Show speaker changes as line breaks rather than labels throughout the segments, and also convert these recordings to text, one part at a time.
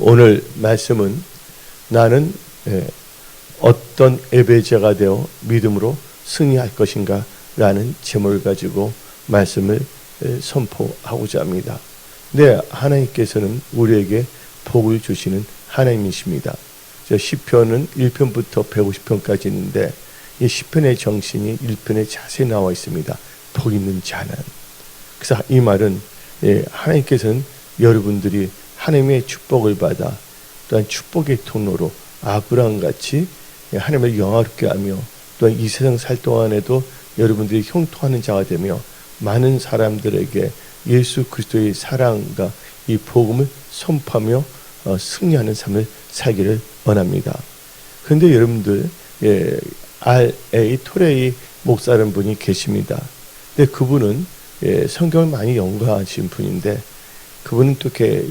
오늘 말씀은 나는 어떤 예배자가 되어 믿음으로 승리할 것인가 라는 제목을 가지고 말씀을 선포하고자 합니다. 네, 하나님께서는 우리에게 복을 주시는 하나님이십니다. 시편은 1편부터 150편까지 있는데 이 시편의 정신이 1편에 자세히 나와 있습니다. 복 있는 자는. 그래서 이 말은 하나님께서는 여러분들이 하나님의 축복을 받아 또한 축복의 통로로 아브라함같이 하나님을 영화롭게 하며 또한 이 세상 살 동안에도 여러분들이 형통하는 자가 되며 많은 사람들에게 예수 그리스도의 사랑과 이 복음을 선포하며 승리하는 삶을 살기를 원합니다. 그런데 여러분들 R.A. 토레이 목사라는 분이 계십니다. 근데 그분은 성경을 많이 연구하신 분인데 그분은 또 이렇게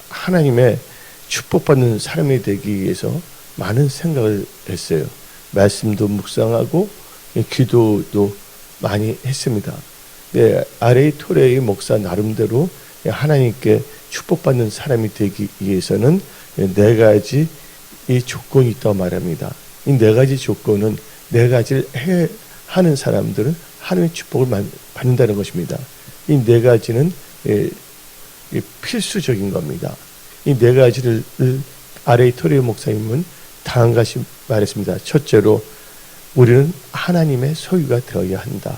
하나님의 축복받는 사람이 되기 위해서 많은 생각을 했어요. 말씀도 묵상하고 기도도 많이 했습니다. R.A. 토레이 목사 나름대로 하나님께 축복받는 사람이 되기 위해서는 네 가지 이 조건이 있다고 말합니다. 이 네 가지 조건은 네 가지를 하는 사람들은 하나님의 축복을 받는다는 것입니다. 이 네 가지는 필수적인 겁니다. 이 네 가지를 R.A. 토레이 목사님은 다음과 같이 말했습니다. 첫째로 우리는 하나님의 소유가 되어야 한다.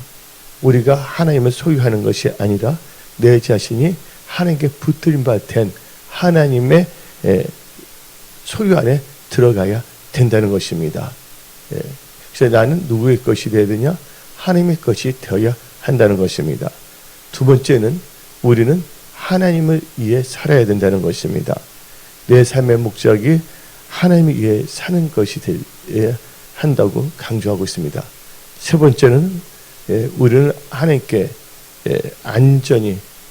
우리가 하나님을 소유하는 것이 아니라 내 자신이 하나님께 붙들림 바 된 하나님의 소유 안에 들어가야 된다는 것입니다. 그래서 나는 누구의 것이 되어야 되냐? 하나님의 것이 되어야 한다는 것입니다. 두 번째는 우리는 하나님을 위해 살아야 된다는 것입니다. 내 삶의 목적이 하나님을 위해 사는 것이 되어야 한다고 강조하고 있습니다. 세 번째는 우리는 하나님께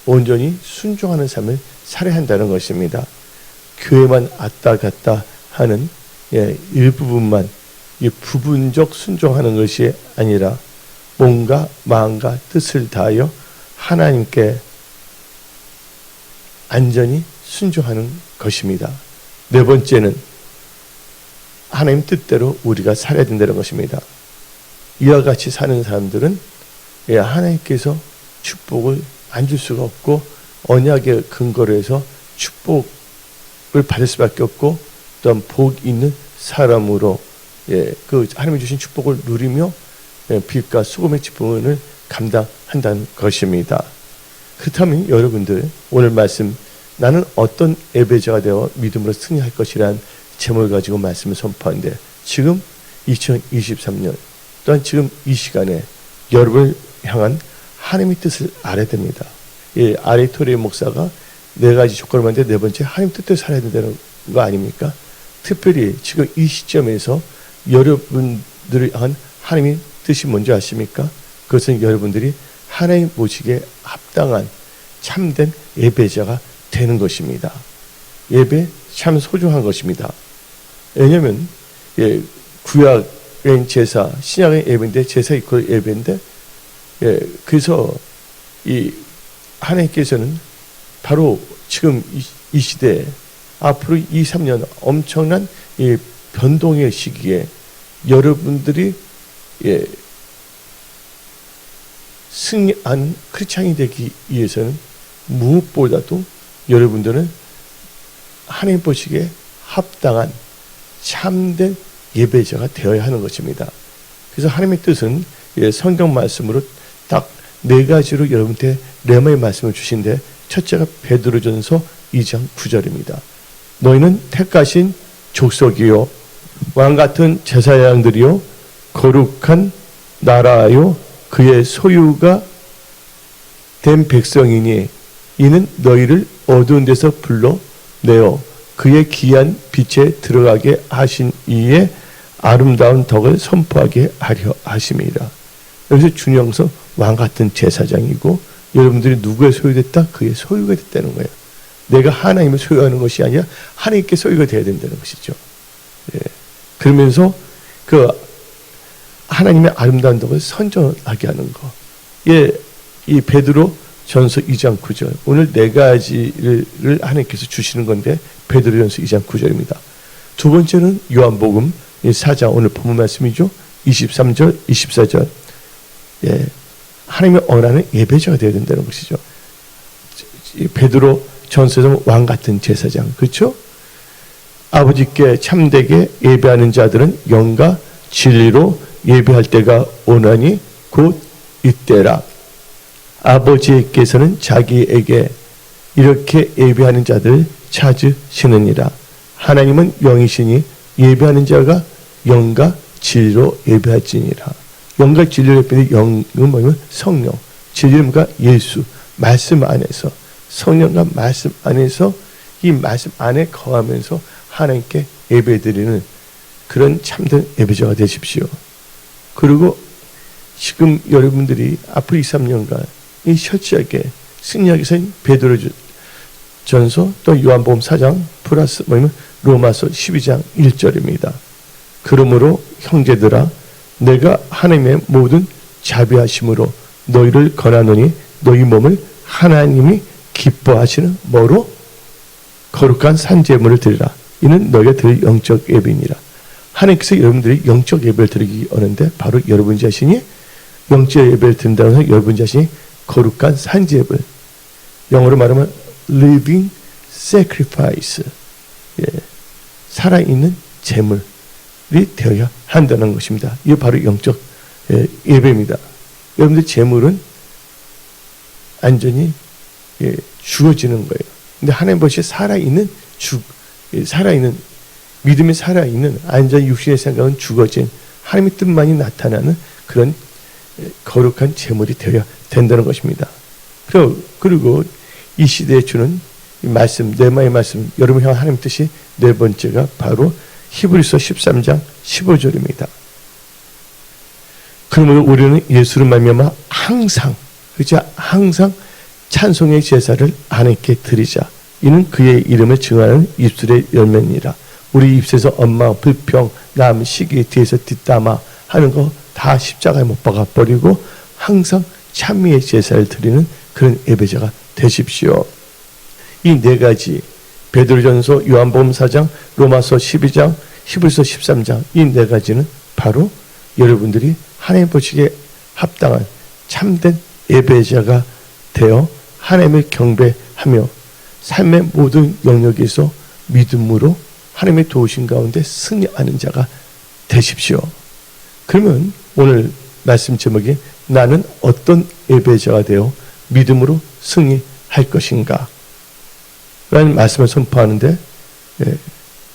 온전히 순종하는 삶을 살아야 한다는 것입니다. 교회만 왔다 갔다 하는 일부분만 부분적 순종하는 것이 아니라 몸과 마음과 뜻을 다하여 하나님께 안전히 순종하는 것입니다. 네 번째는 하나님 뜻대로 우리가 살아야 된다는 것입니다. 이와 같이 사는 사람들은 하나님께서 축복을 안 줄 수가 없고 언약의 근거로 해서 축복을 받을 수밖에 없고 또한 복 있는 사람으로 그 하나님이 주신 축복을 누리며 빚과 수금의 지분을 감당한다는 것입니다. 그렇다면 여러분들 오늘 말씀 나는 어떤 예배자가 되어 믿음으로 승리할 것이라는 제목을 가지고 말씀을 선포하는데 지금 2023년 또한 지금 이 시간에 여러분을 향한 하나님의 뜻을 알아야 됩니다. R.A. 토레이 목사가 네 가지 조건을 만드는데 네 번째 하나님 뜻대로 살아야 된다는 거 아닙니까? 특별히 지금 이 시점에서 여러분들을 향한 하나님의 뜻이 뭔지 아십니까? 그것은 여러분들이 하나님 보시기에 합당한 참된 예배자가 되는 것입니다. 예배 참 소중한 것입니다. 왜냐하면 구약의 제사, 신약의 예배인데 제사 이퀄 예배인데 그래서 이 하나님께서는 바로 지금 이 시대에 앞으로 2, 3년 엄청난 이 변동의 시기에 여러분들이 승리한 크리스찬이 되기 위해서는 무엇보다도 여러분들은 하나님 보시기에 합당한 참된 예배자가 되어야 하는 것입니다. 그래서 하나님의 뜻은 성경 말씀으로 딱 네 가지로 여러분한테 레마의 말씀을 주신데 첫째가 베드로전서 2장 9절입니다. 너희는 택하신 족속이요 왕같은 제사장들이요 거룩한 나라요 그의 소유가 된 백성이니 이는 너희를 어두운 데서 불러내어 그의 귀한 빛에 들어가게 하신 이에 아름다운 덕을 선포하게 하려 하심이라. 여기서 중요한 것은 왕같은 제사장이고 여러분들이 누구의 소유됐다? 그의 소유가 됐다는 거예요. 내가 하나님을 소유하는 것이 아니라 하나님께 소유가 되어야 된다는 것이죠. 그러면서 그 하나님의 아름다운 덕을 선전하게 하는 거. 이 베드로 전서 2장 9절. 오늘 네 가지를 하나님께서 주시는 건데 베드로전서 2장 9절입니다. 두 번째는 요한복음 4장 오늘 본문 말씀이죠. 23절, 24절. 예, 하나님의 원하는 예배자가 되어야 된다는 것이죠. 베드로 전서에서 왕 같은 제사장, 그렇죠? 아버지께 참되게 예배하는 자들은 영과 진리로 예배할 때가 오나니 곧 이때라. 아버지께서는 자기에게 이렇게 예배하는 자들 찾으시느니라. 하나님은 영이시니 예배하는 자가 영과 진리로 예배할지니라. 영과 진리로 예배하는 영은 뭐냐면 성령, 진리는 뭔가 예수, 말씀 안에서, 성령과 말씀 안에서 이 말씀 안에 거하면서 하나님께 예배드리는 그런 참된 예배자가 되십시오. 그리고 지금 여러분들이 앞으로 2, 3년간 이 철저하게 승리하기 위해서 베드로전서 또 요한복음 4장 플러스 뭐냐면 로마서 12장 1절입니다. 그러므로 형제들아 내가 하나님의 모든 자비하심으로 너희를 권하노니 너희 몸을 하나님이 기뻐하시는 뭐로? 거룩한 산제물을 드리라. 이는 너희가 드릴 영적 예배니라. 하나님께서 여러분들이 영적 예배를 드리기 원하는데 바로 여러분 자신이 영적 예배를 드린다고 해서 여러분 자신이 거룩한 산제물, 영어로 말하면 living sacrifice, 예, 살아있는 제물이 되어야 한다는 것입니다. 이게 바로 영적 예배입니다. 여러분들 제물은 완전히 주어지는 거예요. 근데 하나님 보시기에 살아있는 믿음이 살아있는 완전히 육신의 생각은 죽어진 하나님의 뜻만이 나타나는 그런 거룩한 제물이 되어야 된다는 것입니다. 그리고 이 시대에 주는 이 말씀, 뇌마의 말씀, 여러분 향한 하나님 뜻이 네 번째가 바로 히브리서 13장 15절입니다. 그러므로 우리는 예수를 말미암아 항상 찬송의 제사를 하나님께 드리자. 이는 그의 이름을 증하는 입술의 열매니라. 우리 입술에서 엄마, 불평, 남, 시기, 뒤에서 뒷담화 하는 거 다 십자가에 못 박아 버리고 항상 찬미의 제사를 드리는 그런 예배자가 되십시오. 이 네 가지 베드로전서, 요한복음 4장, 로마서 12장, 히브리서 13장 이 네 가지는 바로 여러분들이 하나님 보시기에 합당한 참된 예배자가 되어 하나님을 경배하며 삶의 모든 영역에서 믿음으로 하나님의 도우신 가운데 승리하는 자가 되십시오. 그러면 오늘 말씀 제목이 나는 어떤 예배자가 되어 믿음으로 승리할 것인가 라는 말씀을 선포하는데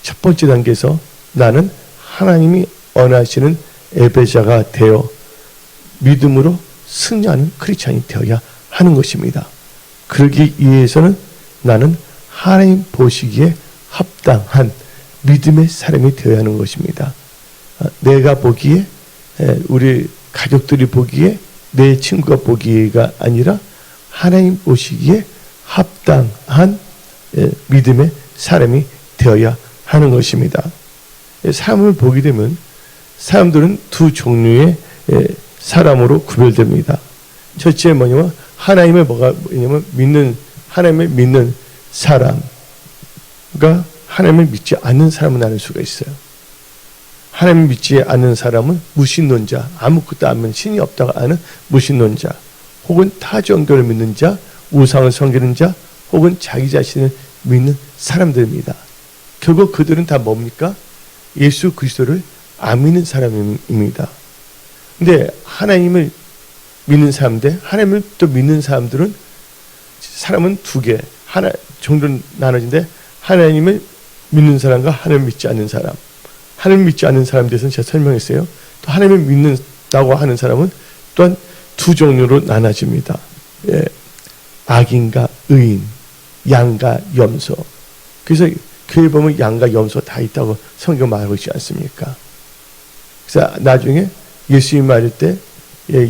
첫 번째 단계에서 나는 하나님이 원하시는 예배자가 되어 믿음으로 승리하는 크리스찬이 되어야 하는 것입니다. 그러기 위해서는 나는 하나님 보시기에 합당한 믿음의 사람이 되어야 하는 것입니다. 내가 보기에 우리 가족들이 보기에 내 친구가 보기가 아니라 하나님 보시기에 합당한 믿음의 사람이 되어야 하는 것입니다. 사람을 보게 되면 사람들은 두 종류의 사람으로 구별됩니다. 첫째 뭐냐면 하나님을 하나님을 믿는 사람과 하나님을 믿지 않는 사람을 나눌 수가 있어요. 하나님을 믿지 않는 사람은 무신론자, 아무것도 안 믿는 신이 없다고 하는 무신론자, 혹은 타종교를 믿는 자, 우상을 섬기는 자, 혹은 자기 자신을 믿는 사람들입니다. 결국 그들은 다 뭡니까? 예수 그리스도를 안 믿는 사람입니다. 근데 하나님을 믿는 사람들, 하나님을 또 믿는 사람들은 사람은 두 개, 하나 정도 나눠진데 하나님을 믿는 사람과 하나님을 믿지 않는 사람. 하나님을 믿지 않는 사람에 대해서는 제가 설명했어요. 또 하나님을 믿는다고 하는 사람은 또한 두 종류로 나눠집니다. 예, 악인과 의인, 양과 염소. 그래서 교회 보면 양과 염소 다 있다고 성경 말하고 있지 않습니까? 그래서 나중에 예수님 말할 때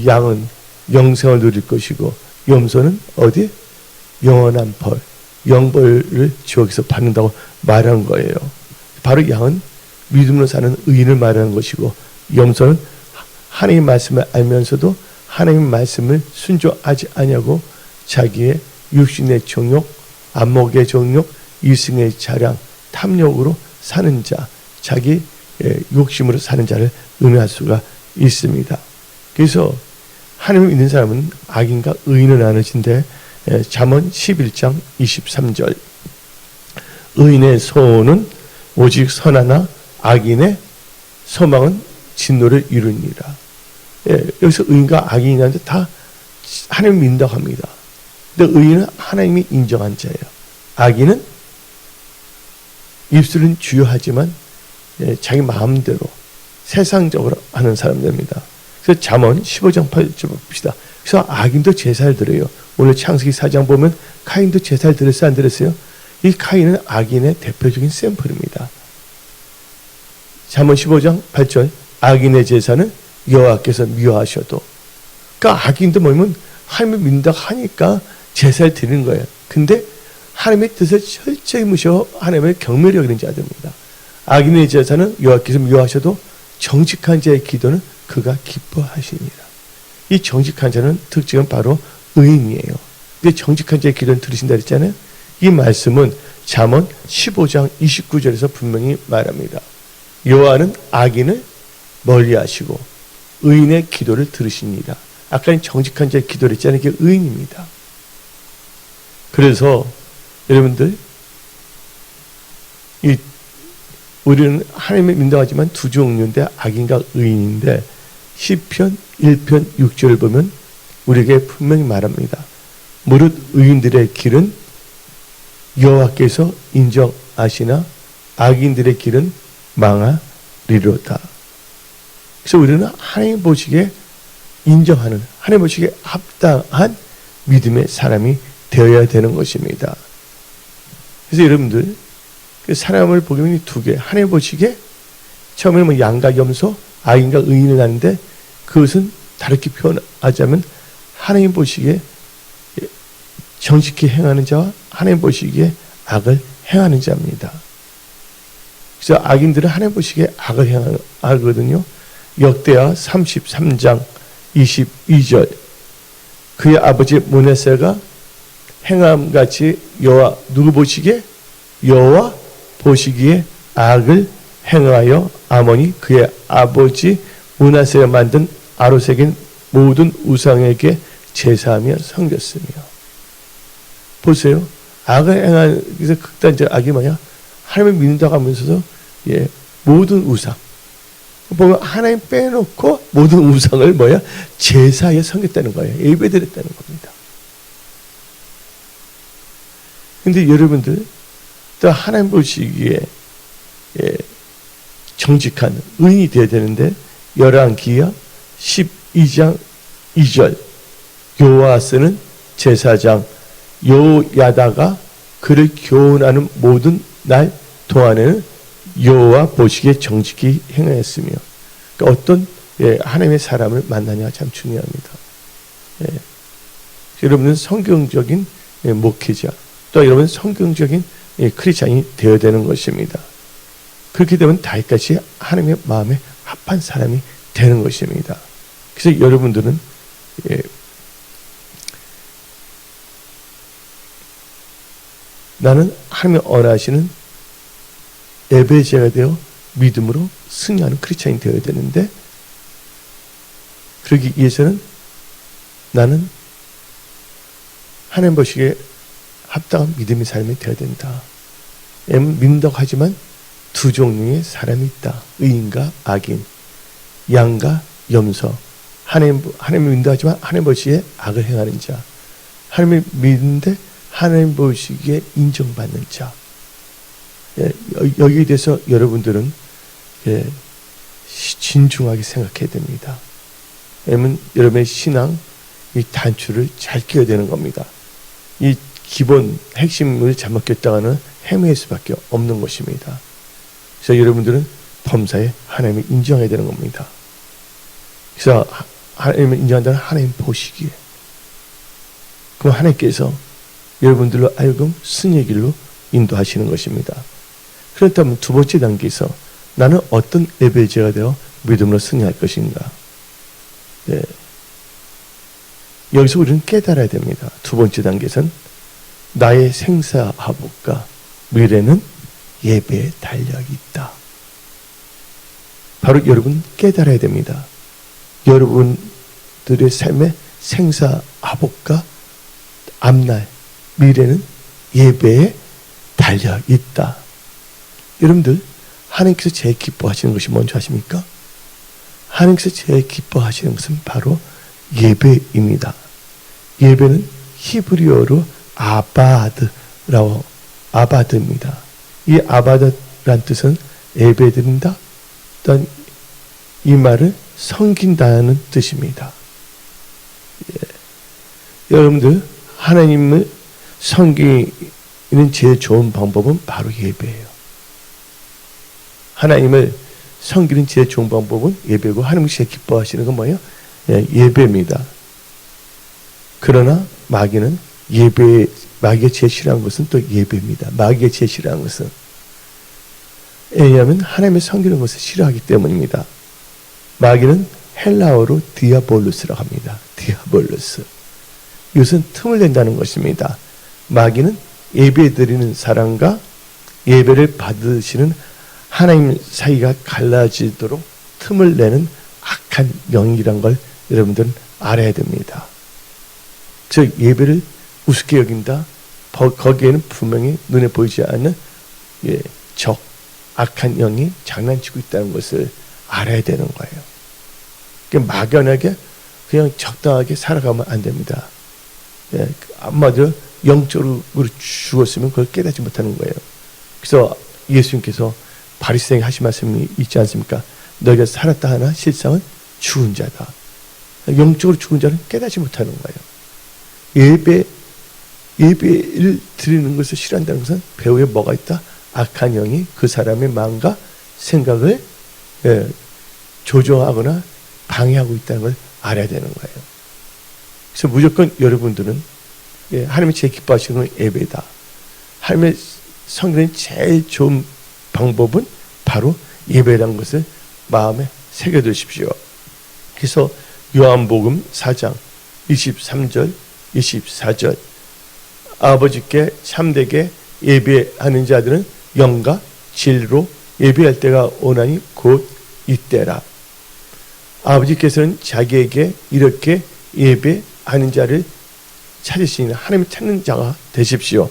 양은 영생을 누릴 것이고 염소는 어디? 영원한 벌, 영벌을 지옥에서 받는다고 말한 거예요. 바로 양은 믿음으로 사는 의인을 말하는 것이고 염소는 하나님의 말씀을 알면서도 하나님의 말씀을 순종하지 않냐고 자기의 육신의 정욕, 안목의 정욕, 이승의 자랑, 탐욕으로 사는 자, 자기 욕심으로 사는 자를 의미할 수가 있습니다. 그래서 하나님을 믿는 사람은 악인과 의인을 나누신데 잠언 11장 23절 의인의 소원은 오직 선하나 악인의 소망은 진노를 이루니라. 여기서 의인과 악인이라는데 다 하나님을 믿는다고 합니다. 근데 의인은 하나님이 인정한 자예요. 악인은 입술은 주요하지만 자기 마음대로 세상적으로 하는 사람들입니다. 그래서 잠언 15장 8절 봅시다. 그래서 악인도 제사를 드려요. 오늘 창세기 4장 보면 카인도 제사를 드렸어요? 안 드렸어요? 이 카인은 악인의 대표적인 샘플입니다. 잠언 15장 8절 악인의 제사는 여호와께서 미워하셔도, 그러니까 악인도 뭐냐면 하나님을 믿는다고 하니까 제사를 드리는 거예요. 근데 하나님의 뜻을 철저히 무시하고 하나님을 경멸히 여기는 자들입니다. 악인의 제사는 여호와께서 미워하셔도 정직한 자의 기도는 그가 기뻐하시니라. 이 정직한 자는 특징은 바로 의인이에요. 근데 정직한 자의 기도는 들으신다 그랬잖아요. 이 말씀은 잠언 15장 29절에서 분명히 말합니다. 여호와는 악인을 멀리하시고 의인의 기도를 들으십니다. 아까 정직한 자의 기도를 했잖아요. 이게 의인입니다. 그래서 여러분들 우리는 하나님을 믿는다고 두 종류인데 악인과 의인인데 시편 1편 6절을 보면 우리에게 분명히 말합니다. 무릇 의인들의 길은 여호와께서 인정하시나 악인들의 길은 망하리로다. 그래서 우리는 하나님 보시기에 인정하는, 하나님 보시기에 합당한 믿음의 사람이 되어야 되는 것입니다. 그래서 여러분들 사람을 보게 되면 두 개, 하나님 보시기에 처음에는 뭐 양과 염소, 악인과 의인을 하는데 그것은 다르게 표현하자면 하나님 보시기에 정직히 행하는 자와 하나님 보시기에 악을 행하는 자입니다. 그래서 악인들은 하나님 보시기에 악을 행하거든요. 역대하 33장 22절 그의 아버지 므낫세가 행함같이 여호와 누구 보시기에? 여호와 보시기에 악을 행하여 아몬이 그의 아버지 므낫세가 만든 아로색인 모든 우상에게 제사하며 섬겼으며. 보세요. 악을 행하는, 그래서 극단적 악이 뭐냐? 하나님을 믿는다고 하면서도 모든 우상, 보면 하나님 빼놓고 모든 우상을 뭐야? 제사에 섬겼다는 거예요. 예배드렸다는 겁니다. 근데 여러분들 또 하나님 보시기에 정직한 의인이 되어야 되는데 열왕기하 12장 2절 요아스는 제사장 요야다가 그를 교훈하는 모든 날 동안에는 여호와 보시기에 정직히 행하였으며. 그러니까 어떤 하나님의 사람을 만나냐가 참 중요합니다. 여러분은 성경적인 목회자, 또 여러분 성경적인 크리스찬이 되어야 되는 것입니다. 그렇게 되면 다윗같이 하나님의 마음에 합한 사람이 되는 것입니다. 그래서 여러분들은 나는 하나님의 원하시는 예배자가 되어 믿음으로 승리하는 크리스찬이 되어야 되는데, 그러기 위해서는 나는 하나님 보시기에 합당한 믿음의 삶이 되어야 된다. 믿는다고 하지만 두 종류의 사람이 있다. 의인과 악인, 양과 염소. 하나님을 믿는다고 하지만 하나님 보시기에 악을 행하는 자, 하나님을 믿는데 하나님 보시기에 인정받는 자. 여기에 대해서 여러분들은 진중하게 생각해야 됩니다. 왜냐하면 여러분의 신앙 이 단추를 잘 끼워야 되는 겁니다. 이 기본 핵심을 잘못 꼈다가는 헤매일 수밖에 없는 것입니다. 그래서 여러분들은 범사에 하나님을 인정해야 되는 겁니다. 그래서 하나님을 인정한다는 하나님 보시기에, 그럼 하나님께서 여러분들로 하여금 승리의 길로 인도하시는 것입니다. 그렇다면 두 번째 단계에서 나는 어떤 예배자가 되어 믿음으로 승리할 것인가? 여기서 우리는 깨달아야 됩니다. 두 번째 단계에서는 나의 생사화복과 미래는 예배에 달려있다. 바로 여러분 깨달아야 됩니다. 여러분들의 삶의 생사화복과 앞날, 미래는 예배에 달려있다. 여러분들 하나님께서 제일 기뻐하시는 것이 뭔지 아십니까? 하나님께서 제일 기뻐하시는 것은 바로 예배입니다. 예배는 히브리어로 아바드입니다. 이 아바드란 뜻은 예배드린다, 또한 이 말을 섬긴다는 뜻입니다. 여러분들 하나님을 섬기는 제일 좋은 방법은 바로 예배예요. 하나님을 섬기는 제일 좋은 방법은 예배고, 하나님이 제일 기뻐하시는 건 뭐예요? 예배입니다. 그러나 마귀는 마귀가 제일 싫어하는 것은 또 예배입니다. 마귀가 제일 싫어하는 것은, 왜냐하면 하나님을 섬기는 것을 싫어하기 때문입니다. 마귀는 헬라어로 디아볼루스라고 합니다. 디아볼루스. 이것은 틈을 낸다는 것입니다. 마귀는 예배드리는 사람과 예배를 받으시는 하나님 사이가 갈라지도록 틈을 내는 악한 영이란 걸 여러분들은 알아야 됩니다. 즉 예배를 우습게 여긴다. 거기에는 분명히 눈에 보이지 않는 적, 악한 영이 장난치고 있다는 것을 알아야 되는 거예요. 그러니까 막연하게 그냥 적당하게 살아가면 안 됩니다. 한마디로 영적으로 죽었으면 그걸 깨닫지 못하는 거예요. 그래서 예수님께서 바리새인에게 하신 말씀이 있지 않습니까? 너희가 살았다 하나 실상은 죽은 자다. 영적으로 죽은 자는 깨닫지 못하는 거예요. 예배를 드리는 것을 싫어한다는 것은 배후에 뭐가 있다? 악한 영이 그 사람의 마음과 생각을 조종하거나 방해하고 있다는 걸 알아야 되는 거예요. 그래서 무조건 여러분들은 하나님이 제일 기뻐하시는 건 예배다. 하나님의 섬기는 제일 좋은 방법은 바로 예배라는 것을 마음에 새겨두십시오. 그래서 요한복음 4장 23절 24절 아버지께 참되게 예배하는 자들은 영과 진리로 예배할 때가 오나니 곧 이때라. 아버지께서는 자기에게 이렇게 예배하는 자를 찾으시니 하나님을 찾는 자가 되십시오.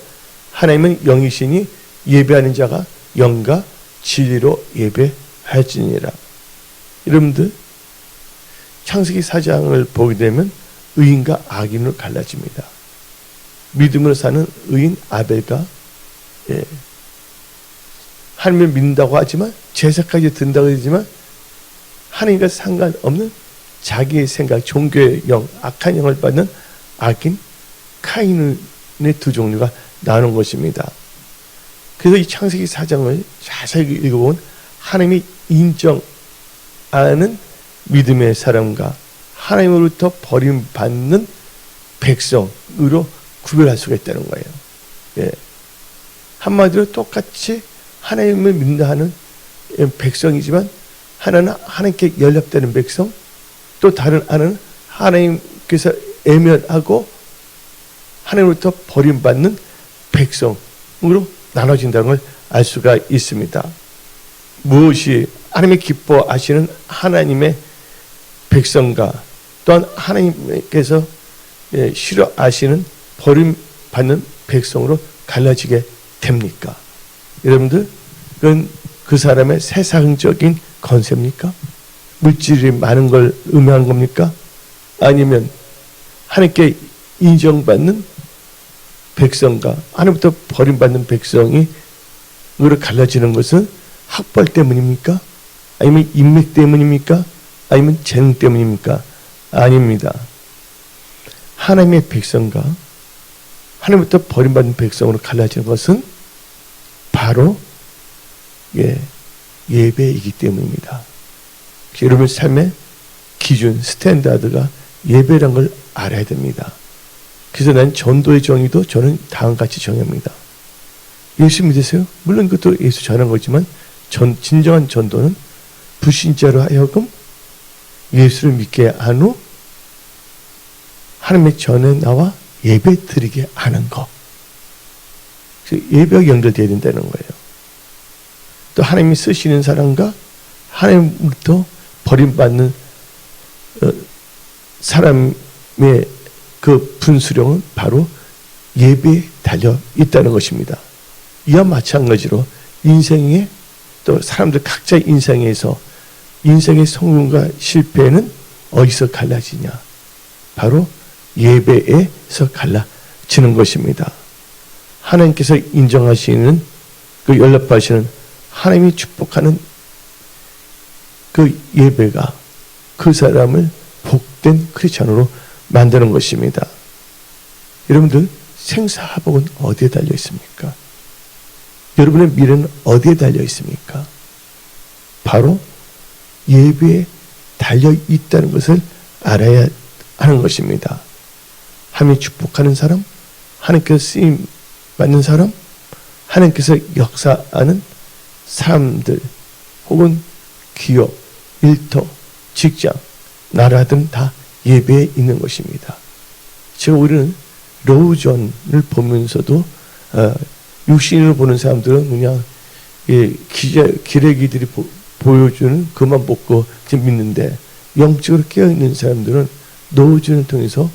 하나님은 영이시니 예배하는 자가 영과 진리로 예배할지니라. 여러분들 창세기 4장을 보게 되면 의인과 악인으로 갈라집니다. 믿음으로 사는 의인 아벨과 하나님을 믿는다고 하지만 제사까지 든다고 하지만 하나님과 상관없는 자기의 생각, 종교의 영, 악한 영을 받는 악인 카인의 두 종류가 나오는 것입니다. 그래서 이 창세기 4장을 자세히 읽어보면 하나님이 인정하는 믿음의 사람과 하나님으로부터 버림받는 백성으로 구별할 수가 있다는 거예요. 한마디로 똑같이 하나님을 믿는다 하는 백성이지만 하나는 하나님께 연락되는 백성, 또 다른 하나는 하나님께서 애면하고 하나님으로부터 버림받는 백성으로 나눠진다는 걸 알 수가 있습니다. 무엇이 하나님이 기뻐하시는 하나님의 백성과 또한 하나님께서 싫어하시는 버림받는 백성으로 갈라지게 됩니까? 여러분들 그건 그 사람의 세상적인 건세입니까? 물질이 많은 걸 의미하는 겁니까? 아니면 하나님께 인정받는 백성과 하나님부터 버림받는 백성이 으로 갈라지는 것은 학벌 때문입니까? 아니면 인맥 때문입니까? 아니면 재능 때문입니까? 아닙니다. 하나님의 백성과 하나님부터 버림받는 백성으로 갈라지는 것은 바로 예배이기 때문입니다. 여러분 삶의 기준, 스탠다드가 예배라는 걸 알아야 됩니다. 그래서 난 전도의 정의도 저는 다음과 같이 정의합니다. 예수 믿으세요? 물론 그것도 예수 전한 거지만 진정한 전도는 불신자로 하여금 예수를 믿게 한 후 하나님의 전에 나와 예배 드리게 하는 것. 예배가 연결되어야 된다는 거예요. 또 하나님이 쓰시는 사람과 하나님부터 버림받는 사람의 그 분수령은 바로 예배에 달려 있다는 것입니다. 이와 마찬가지로 인생에 또 사람들 각자의 인생에서 인생의 성공과 실패는 어디서 갈라지냐? 바로 예배에서 갈라지는 것입니다. 하나님께서 인정하시는 그 연락하시는 하나님이 축복하는 그 예배가 그 사람을 복된 크리스찬으로 만드는 것입니다. 여러분들 생사화복은 어디에 달려 있습니까? 여러분의 미래는 어디에 달려 있습니까? 바로 예배에 달려 있다는 것을 알아야 하는 것입니다. 하나님이 축복하는 사람, 하나님께서 쓰임 받는 사람, 하나님께서 역사하는 사람들 혹은 기업, 일터, 직장, 나라 등 다 예배에 있는 것입니다. 지금 우리는 로우존을 보면서도 육신으로 보는 사람들은 그냥 기레기들이 보여주는 그만 보고 믿는데 영적으로 깨어있는 사람들은 로우존을 통해서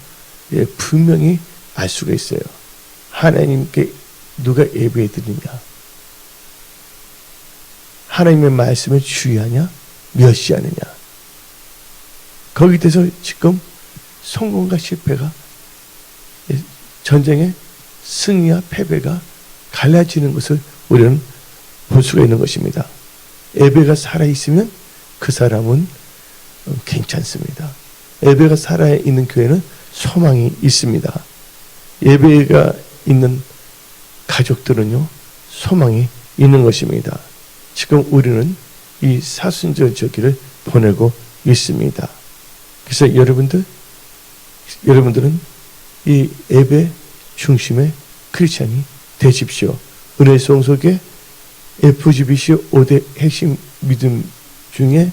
분명히 알 수가 있어요. 하나님께 누가 예배해 드리냐? 하나님의 말씀을 주의하냐? 멸시하느냐? 거기에 대해서 지금 성공과 실패가 전쟁의 승리와 패배가 갈라지는 것을 우리는 볼 수가 있는 것입니다. 예배가 살아있으면 그 사람은 괜찮습니다. 예배가 살아있는 교회는 소망이 있습니다. 예배가 있는 가족들은요, 소망이 있는 것입니다. 지금 우리는 이 사순절절기를 보내고 있습니다. 그래서 여러분들은 이 예배 중심의 크리스찬이 되십시오. 은혜의 성속의 FGBC 5대 핵심 믿음 중에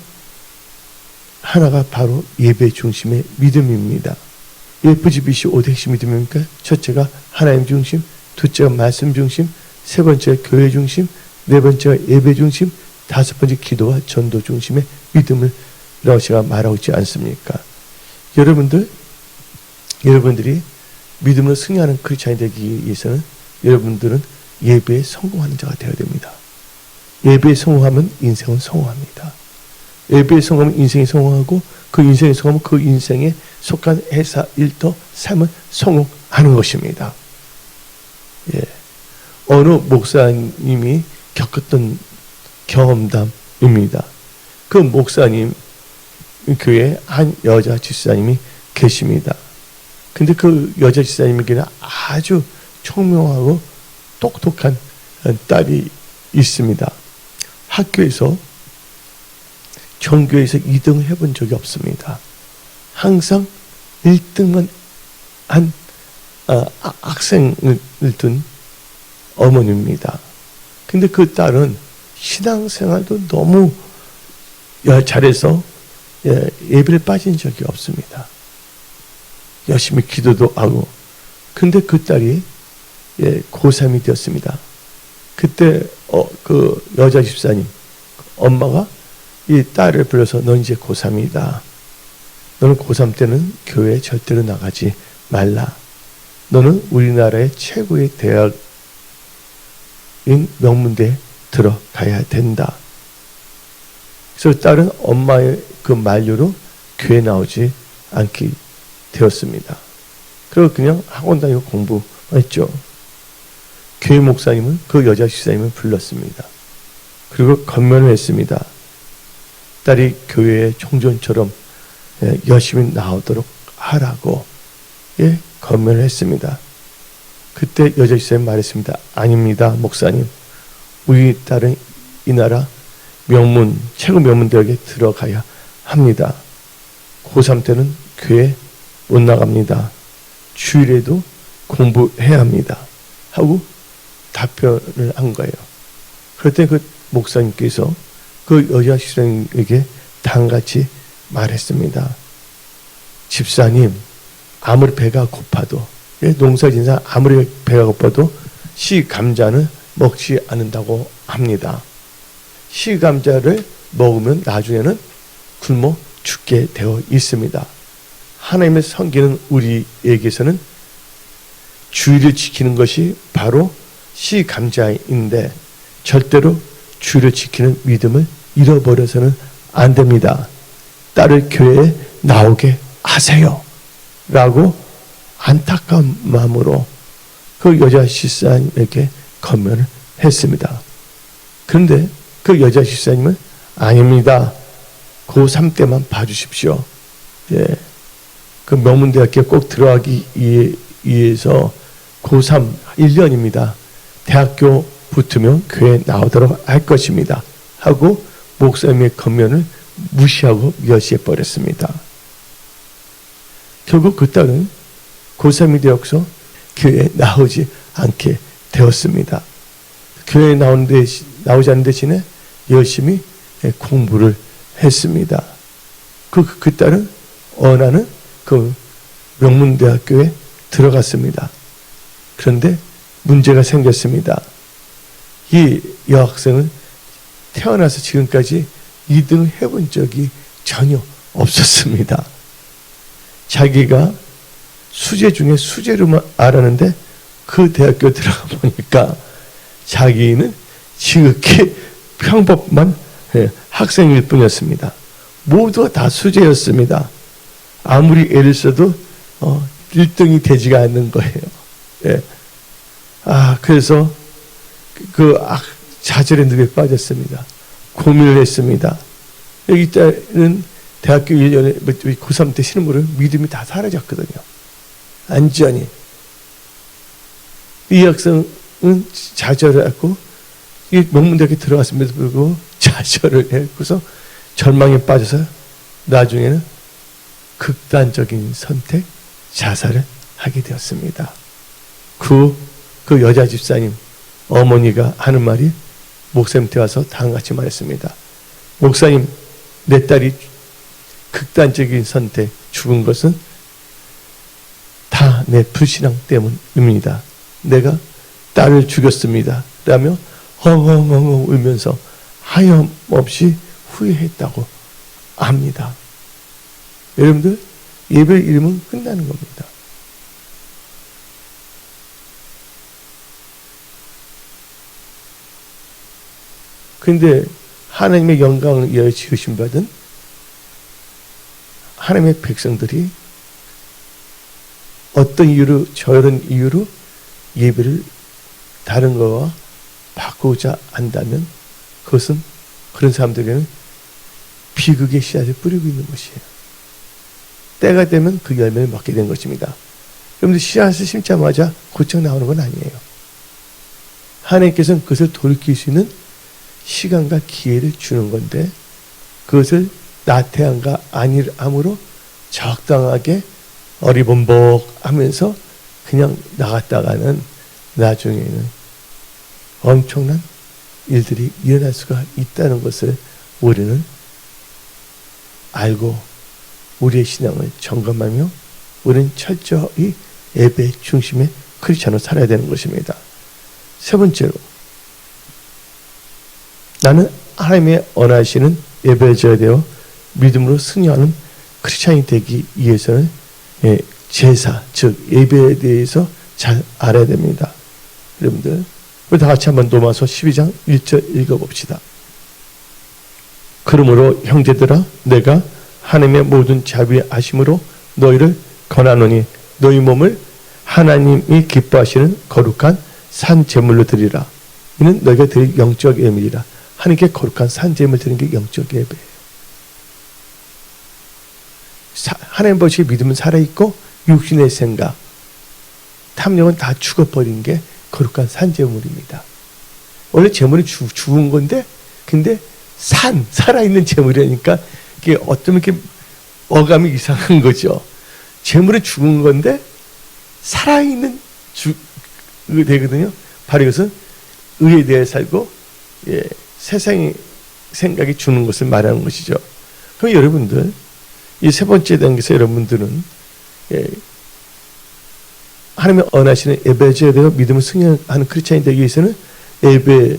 하나가 바로 예배 중심의 믿음입니다. FGBC 5대 핵심 믿음이니까 첫째가 하나님 중심, 둘째가 말씀 중심, 세 번째가 교회 중심, 네 번째가 예배 중심, 다섯 번째 기도와 전도 중심의 믿음을 라고 제가 말하고 있지 않습니까? 여러분들이 믿음으로 승리하는 크리스찬이 되기 위해서는 여러분들은 예배에 성공하는 자가 되어야 됩니다. 예배에 성공하면 인생은 성공합니다. 예배에 성공하면 인생이 성공하고 그 인생이 성공하면 그 인생에 속한 회사, 일터, 삶은 성공하는 것입니다. 예. 어느 목사님이 겪었던 경험담입니다. 그 목사님 교회에 한 여자 집사님이 계십니다. 근데 그 여자 집사님에게는 아주 총명하고 똑똑한 딸이 있습니다. 학교에서 전교에서 2등을 해본 적이 없습니다. 항상 1등만 한 학생을 둔 어머니입니다. 근데 그 딸은 신앙생활도 너무 잘해서 예배를 빠진 적이 없습니다. 열심히 기도도 하고. 근데 그 딸이 고3이 되었습니다. 그때 그 여자 집사님 엄마가 이 딸을 불러서 너 이제 고3이다. 너는 고3 때는 교회에 절대로 나가지 말라. 너는 우리나라의 최고의 대학인 명문대에 들어가야 된다. 그래서 딸은 엄마의 그 만류로 교회 나오지 않게 되었습니다. 그리고 그냥 학원 다니고 공부했죠. 교회 목사님은 그 여자 집사님을 불렀습니다. 그리고 건면을 했습니다. 딸이 교회의 총전처럼 열심히 나오도록 하라고 건면을 했습니다. 그때 여자 집사님 말했습니다. 아닙니다, 목사님. 우리 딸은 이 나라 최고 명문 대학에 들어가야 합니다. 고3 때는 교회 못 나갑니다. 주일에도 공부해야 합니다. 하고 답변을 한 거예요. 그럴 때 그 목사님께서 그 여자 집사님에게 다음같이 말했습니다. 집사님, 아무리 배가 고파도, 농사짓는 사람 아무리 배가 고파도 씨 감자는 먹지 않는다고 합니다. 씨 감자를 먹으면 나중에는 굶어 죽게 되어 있습니다. 하나님의 섬기는 우리에게서는 주의를 지키는 것이 바로 씨 감자인데 절대로 주의를 지키는 믿음을 잃어버려서는 안 됩니다. 딸을 교회에 나오게 하세요 라고 안타까운 마음으로 그 여자 집사님에게 권면을 했습니다. 그런데 그 여자 집사님은 아닙니다. 고3 때만 봐주십시오. 그 명문대학교에 꼭 들어가기 위해서 고3 1년입니다. 대학교 붙으면 교회에 나오도록 할 것입니다. 하고 목사님의 권면을 무시하고 멸시해버렸습니다. 결국 그 딸은 고3이 되어서 교회에 나오지 않게 되었습니다. 교회에 나오지 않는 대신에 열심히 공부를 했습니다. 그 딸은 어느 날은 그 명문대학교에 들어갔습니다. 그런데 문제가 생겼습니다. 이 여학생은 태어나서 지금까지 2등을 해본 적이 전혀 없었습니다. 자기가 수재 중에 수재로만 알았는데 그 대학교 들어가 보니까 자기는 지극히 평범한 학생일 뿐이었습니다. 모두가 다 수재였습니다. 아무리 애를 써도 1등이 되지가 않는 거예요. 그래서 좌절의 늪에 빠졌습니다. 고민을 했습니다. 여기 때는 대학교 1년에 고3 때 신음으로 믿음이 다 사라졌거든요. 완전히. 이 학생은 좌절을 했고 이 명문대학에 들어갔음에도 불구하고 좌절을 했고서 절망에 빠져서 나중에는 극단적인 선택, 자살을 하게 되었습니다. 그 여자 집사님 어머니가 하는 말이 목사님한테 와서 다음같이 말했습니다. 목사님, 내 딸이 극단적인 선택 죽은 것은 다 내 불신앙 때문입니다. 내가 딸을 죽였습니다. 라며 엉엉엉엉 울면서 하염없이 후회했다고 합니다. 여러분들, 예배를 잃으면 끝나는 겁니다. 그런데 하나님의 영광을 위하여 지으심 받은 하나님의 백성들이 어떤 이유로 저런 이유로 예배를 다른 거와 바꾸자 한다면 그것은 그런 사람들에게는 비극의 씨앗을 뿌리고 있는 것이에요. 때가 되면 그 열매를 먹게 된 것입니다. 여러분들 씨앗을 심자마자 고쳐 나오는 건 아니에요. 하나님께서는 그것을 돌이킬 수 있는 시간과 기회를 주는 건데 그것을 나태함과 안일함으로 적당하게 어리범벅하면서 그냥 나갔다가는 나중에는 엄청난 일들이 일어날 수가 있다는 것을 우리는 알고 우리의 신앙을 점검하며 우리는 철저히 예배 중심의 크리스찬으로 살아야 되는 것입니다. 세 번째로, 나는 하나님의 원하시는 예배자가 되어 믿음으로 승리하는 크리스찬이 되기 위해서는 제사, 즉 예배에 대해서 잘 알아야 됩니다. 여러분들, 우리 다 같이 한번 로마서 12장 1절 읽어봅시다. 그러므로 형제들아, 내가 하나님의 모든 자비하심으로 너희를 권하노니 너희 몸을 하나님이 기뻐하시는 거룩한 산 제물로 드리라. 이는 너희가 드릴 영적 예물이라. 하나님께 거룩한 산 제물 드리는 게 영적 예배예요. 하나님 보시기에 믿음은 살아있고 육신의 생각, 탐욕은 다 죽어버린 게 거룩한 산 제물입니다. 원래 제물이 죽은 건데 근데 살아있는 제물이니까 이게 어쩌면 이렇게 어감이 이상한 거죠. 제물은 죽은 건데 살아있는 되거든요. 바로 이것은 의에 대해 살고 세상의 생각이 주는 것을 말하는 것이죠. 그럼 여러분들, 이 세 번째 단계에서 여러분들은 하나님의 언하시는 예배제가 되어 믿음을 승리하는 크리스찬이 되기 위해서는 예배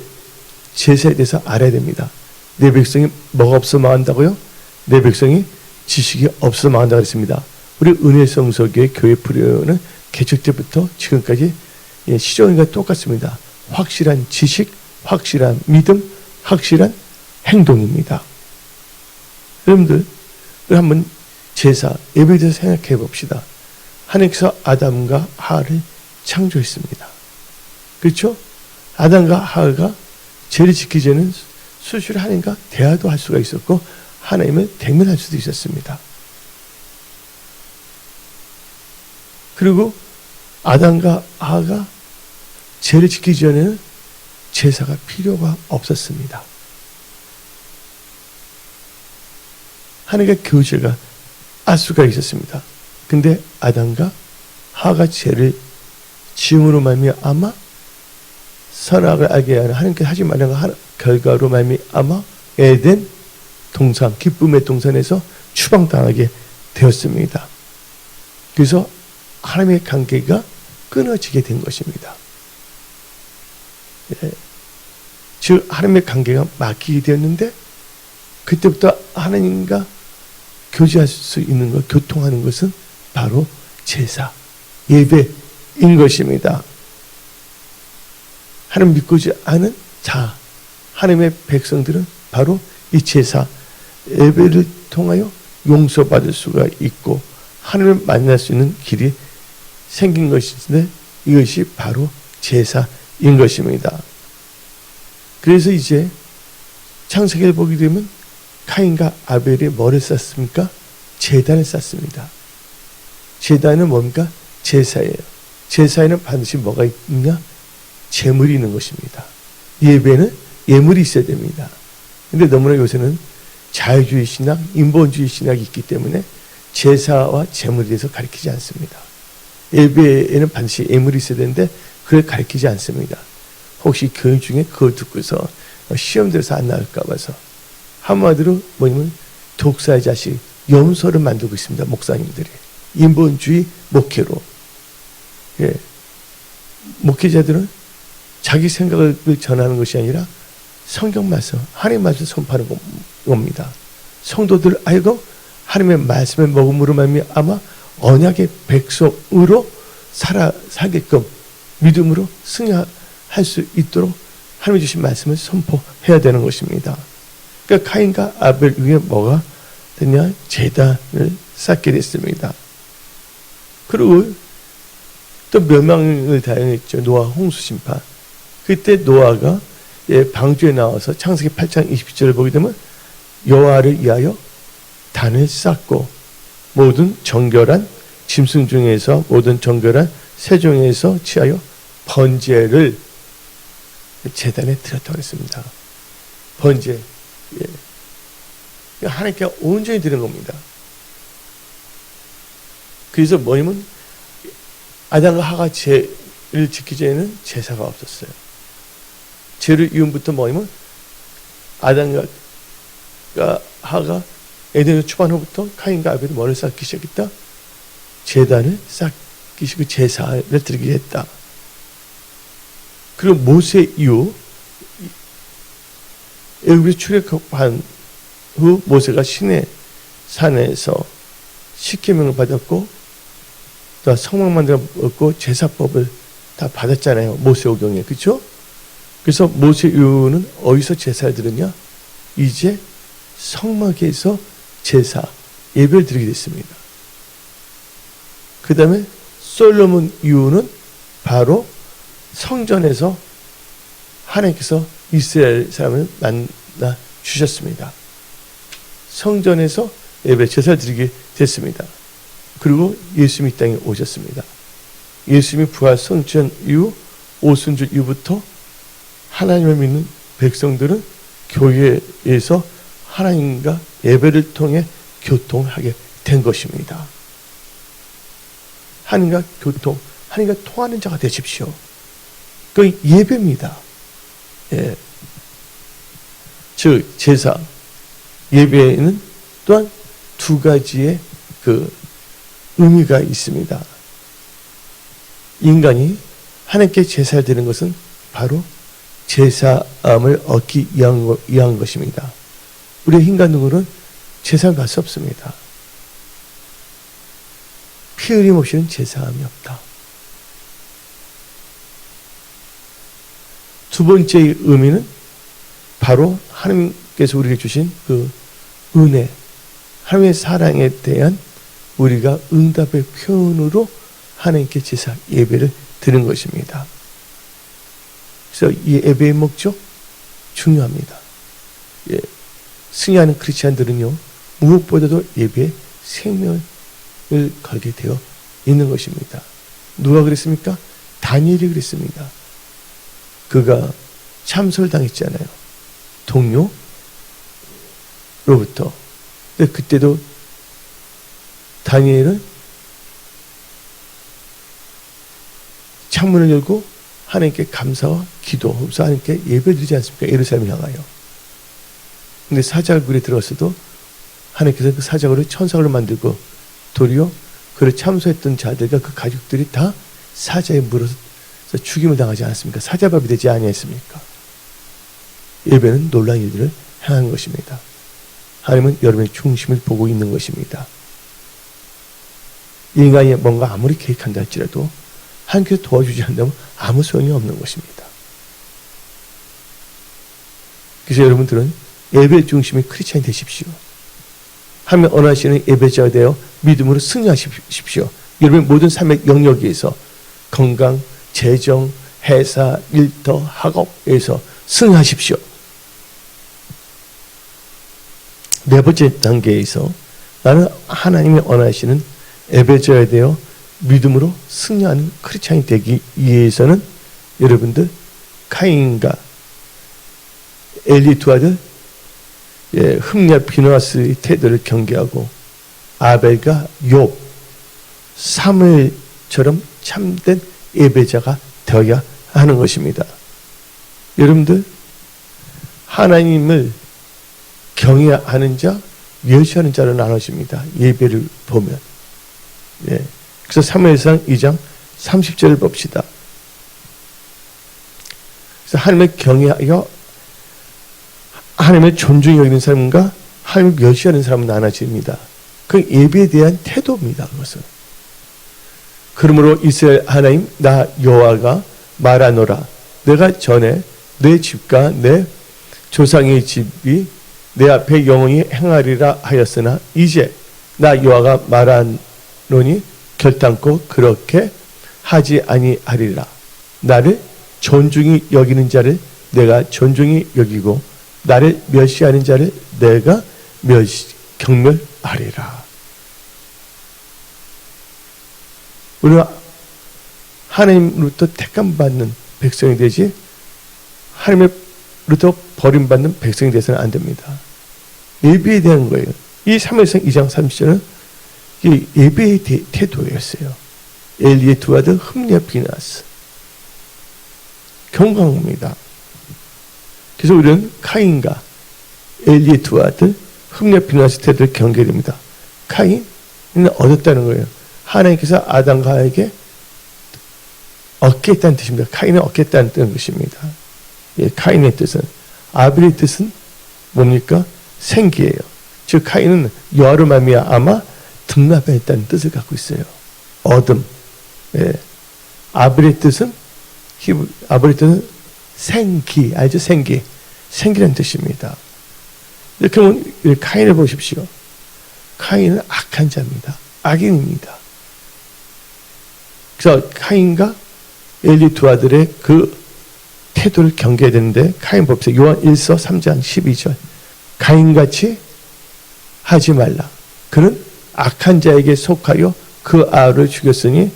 제사에 대해서 알아야 됩니다. 내 백성이 뭐가 없어 망한다고요? 내 백성이 지식이 없어 망한다고 했습니다. 우리 은혜성서교회 교회 프리오는 개척 때부터 지금까지 시종일관 똑같습니다. 확실한 지식, 확실한 믿음, 확실한 행동입니다. 여러분들, 우리 한번 제사, 예배에 대해서 생각해 봅시다. 하나님께서 아담과 하와를 창조했습니다. 그렇죠? 아담과 하와가 죄를 지키기 전에는 수시로 하나님과 대화도 할 수가 있었고 하나님을 대면할 수도 있었습니다. 그리고 아담과 하와가 죄를 지키기 전에는 제사가 필요가 없었습니다. 하나님과 교제가 알 수가 있었습니다. 근데 아담과 하와가 죄를 지음으로 말미암아 선악을 알게 하는 하나님께서 하지 말라는 결과로 말미암아 에덴 동산, 기쁨의 동산에서 추방당하게 되었습니다. 그래서 하나님의 관계가 끊어지게 된 것입니다. 즉 하나님의 관계가 막히게 되었는데 그때부터 하나님과 교제할 수 있는 것, 교통하는 것은 바로 제사, 예배인 것입니다. 하나님 믿고지 않은 자, 하나님의 백성들은 바로 이 제사, 예배를 통하여 용서받을 수가 있고 하나님을 만날 수 있는 길이 생긴 것인데 이것이 바로 제사인 것입니다. 그래서 이제 창세기를 보게 되면 카인과 아벨이 뭐를 쌓습니까? 제단을 쌓습니다. 제단은 뭡니까? 제사예요. 제사에는 반드시 뭐가 있냐? 제물이 있는 것입니다. 예배는 예물이 있어야 됩니다. 근데 너무나 요새는 자유주의 신학, 인본주의 신학이 있기 때문에 제사와 제물에 대해서 가르치지 않습니다. 예배에는 반드시 예물이 있어야 되는데 그걸 가르치지 않습니다. 혹시 교인 중에 그걸 듣고서 시험 들어서 안 나올까 봐서 한마디로 뭐냐면 독사의 자식, 염소를 만들고 있습니다. 목사님들이. 인본주의 목회로. 예. 목회자들은 자기 생각을 전하는 것이 아니라 성경 말씀, 하나님의 말씀을 선포하는 겁니다. 성도들 알고 하나님의 말씀을 먹음으로 말미암아 언약의 백성으로 살게끔 믿음으로 승리할 수 있도록 하나님 주신 말씀을 선포해야 되는 것입니다. 그러니까 카인과 아벨 위에 뭐가 됐냐? 제단을 쌓게 됐습니다. 그리고 또 멸망을 당했죠. 노아 홍수 심판. 그때 노아가 방주에 나와서 창세기 8장 20절을 보게 되면 여호와를 위하여 단을 쌓고 모든 정결한 짐승 중에서 모든 정결한 새 중에서 취하여 번제를 제단에 드렸다고 했습니다. 번제. 예. 하나님께 온전히 드리는 겁니다. 그래서 뭐냐면 아담과 하가 죄를 지키기 전에는 제사가 없었어요. 죄를 이음부터 뭐냐면 아담과 하가 에덴의 초반 후부터 카인과 아벨이 뭐를 쌓기 시작했다? 제단을 쌓기 시작하고 제사를 드리게 했다. 그리고 모세 이후 애굽에 출애굽한 후 모세가 시내 산에서 십계명을 받았고 또 성막 만들었고 제사법을 다 받았잖아요. 모세오경에. 그렇죠? 그래서 모세 이후는 어디서 제사를 드렸냐? 이제 성막에서 제사, 예배를 드리게 됐습니다. 그 다음에 솔로몬 이후는 바로 성전에서 하나님께서 이스라엘 사람을 만나 주셨습니다. 성전에서 예배, 제사를 드리게 됐습니다. 그리고 예수님이 이 땅에 오셨습니다. 예수님이 부활 성전 이후 오순절 이후부터 하나님을 믿는 백성들은 교회에서 하나님과 예배를 통해 교통하게 된 것입니다. 하나님과 교통, 하나님과 통하는 자가 되십시오. 그 예배입니다. 예. 즉 제사, 예배에는 또한 두 가지의 그 의미가 있습니다. 인간이 하나님께 제사를 드리는 것은 바로 제사함을 얻기 위한 것입니다. 우리의 인간 눈으로는 제사를 받을 수 없습니다. 피 흘림 없이는 제사함이 없다. 두 번째의 의미는 바로 하나님께서 우리에게 주신 그 은혜, 하나님의 사랑에 대한 우리가 응답의 표현으로 하나님께 제사 예배를 드리는 것입니다. 그래서 이 예배의 목적 중요합니다. 예, 승리하는 크리스찬들은요, 무엇보다도 예배에 생명을 걸게 되어 있는 것입니다. 누가 그랬습니까? 다니엘이 그랬습니다. 그가 참소를 당했잖아요. 동료로부터. 근데 그때도 다니엘은 창문을 열고 하나님께 감사와 기도하면서 하나님께 예배를 드리지 않습니까? 예루살렘을 향하여. 근데 사자굴에 들어갔어도 하나님께서 그 사자굴을 천사굴로 만들고 도리어 그를 참소했던 자들과 그 가족들이 다 사자에 물어서 죽임을 당하지 않았습니까? 사자밥이 되지 아니했습니까? 예배는 놀라운 일들을 행한 것입니다. 하나님은 여러분의 중심을 보고 있는 것입니다. 인간이 뭔가 아무리 계획한다 할지라도 하나님께서 도와주지 않는다면 아무 소용이 없는 것입니다. 그래서 여러분들은 예배 중심의 크리스찬이 되십시오. 하나님의 언하시는 예배자가 되어 믿음으로 승리하십시오. 여러분의 모든 삶의 영역에서 건강, 재정, 회사, 일터, 학업에서 승리하십시오. 네 번째 단계에서 나는 하나님의 언하시는 예배자가 되어 믿음으로 승리하는 크리스찬이 되기 위해서는 여러분들 카인과 엘리 두 아들 흠냐 비누아스의 태도를 경계하고 아벨과 욥, 사무엘처럼 참된 예배자가 되어야 하는 것입니다. 여러분들 하나님을 경외하는 자, 멸시하는 자로 나눠집니다. 예배를 보면. 그래서 사무엘상 2장 30절을 봅시다. 그래서 하나님을 경외하여 하나님을 존중히 여기는 사람과 하나님을 멸시하는 사람은 나눠집니다. 그 예배에 대한 태도입니다. 그것은. 그러므로 이스라엘 하나님 나 여호와가 말하노라. 내가 전에 내 집과 내 조상의 집이 내 앞에 영원히 행하리라 하였으나 이제 나 여호와가 말하노니 결단코 그렇게 하지 아니하리라. 나를 존중히 여기는 자를 내가 존중히 여기고 나를 멸시하는 자를 내가 경멸하리라. 우리가 하나님으로부터 택함받는 백성이 되지 하나님으로부터 버림받는 백성이 되서는 안 됩니다. 예배에 대한 거예요. 이 사무엘상 2장 30절은 이 예배의 태도였어요. 엘리의 두 아들 흠냐 비나스. 경광입니다. 그래서 우리는 카인과 엘리의 두 아들 흠냐 비나스 태도를 경계됩니다. 카인은 얻었다는 거예요. 하나님께서 아담과 하에게 얻겠다는 뜻입니다. 카인은 얻겠다는 것입니다. 카인의 뜻은, 아벨의 뜻은 뭡니까? 생기예요. 즉 카인은 여호와로 말미암아 등납했다는 뜻을 갖고 있어요. 얻음. 아벨의 뜻은 생기, 알죠? 생기라는 뜻입니다. 그러면 카인을 보십시오. 카인은 악한 자입니다. 악인입니다. 그래서 카인과 엘리 두 아들의 그 태도를 경계해야 되는데, 카인 봅시다. 요한 1서 3장 12절. 카인같이 하지 말라. 그는 악한 자에게 속하여 그 아우를 죽였으니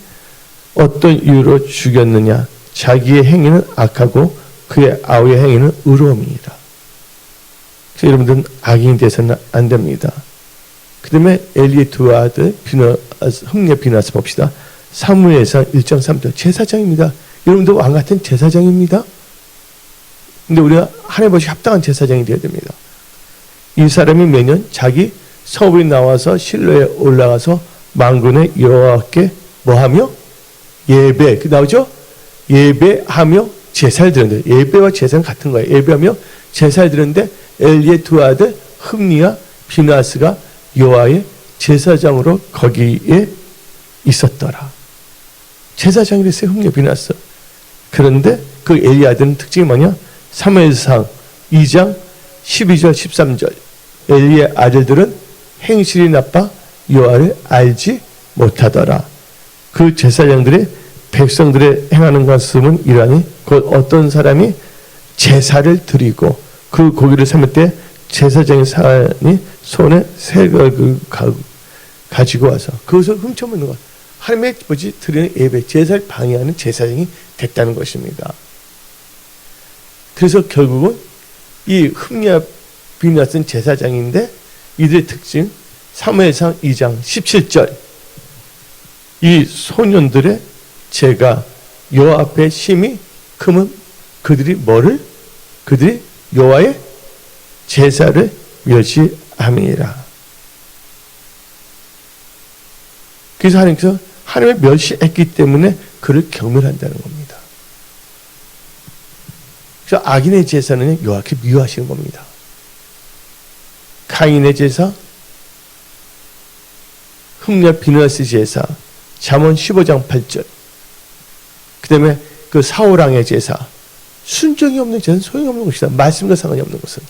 어떤 이유로 죽였느냐? 자기의 행위는 악하고 그의 아우의 행위는 의로움이니라. 그래서 여러분들은 악인이 되서는 안 됩니다. 그 다음에 엘리의 두 아들 흠냐 비나스 봅시다. 사무엘상 1장 3절 제사장입니다. 여러분들 왕 같은 제사장입니다. 근데 우리가 하나님 보시 합당한 제사장이 되어야 됩니다. 이 사람이 매년 자기 서울에 나와서 실로에 올라가서 만군의 여호와께 뭐하며? 예배, 나오죠? 예배하며 제사를 드렸는데, 예배와 제사는 같은 거예요. 예배하며 제사를 드렸는데 엘리의 두 아들 흠니와 비나스가 여호와의 제사장으로 거기에 있었더라. 제사장이 됐어요, 흠니와 비나스. 그런데 그 엘리 아들은 특징이 뭐냐? 사무엘상 2장 12절 13절. 엘리의 아들들은 행실이 나빠 여호와를 알지 못하더라. 그 제사장들의 백성들의 행하는 것은 이러하니 곧 어떤 사람이 제사를 드리고 그 고기를 삶을 때 제사장의 사람이 손에 새걸 가지고 와서 그것을 훔쳐먹는 것. 하나님의 드리는 예배, 제사를 방해하는 제사장이 됐다는 것입니다. 그래서 결국은 이 흠니와 비나스는 제사장인데 이들의 특징 사무엘상 2장 17절. 이 소년들의 죄가 여호와 앞에 심히 크면 그들이 그들이 여호와의 제사를 멸시함이라. 그래서 하나님께서 하나님을 멸시했기 때문에 그를 경멸한다는 겁니다. 그래서 악인의 제사는 여호와께 미워하시는 겁니다. 가인의 제사, 흠니와 비나스 제사, 잠언 15장 8절. 그 다음에 그 사울왕의 제사, 순종이 없는 제사는 소용이 없는 것이다. 말씀과 상관이 없는 것은.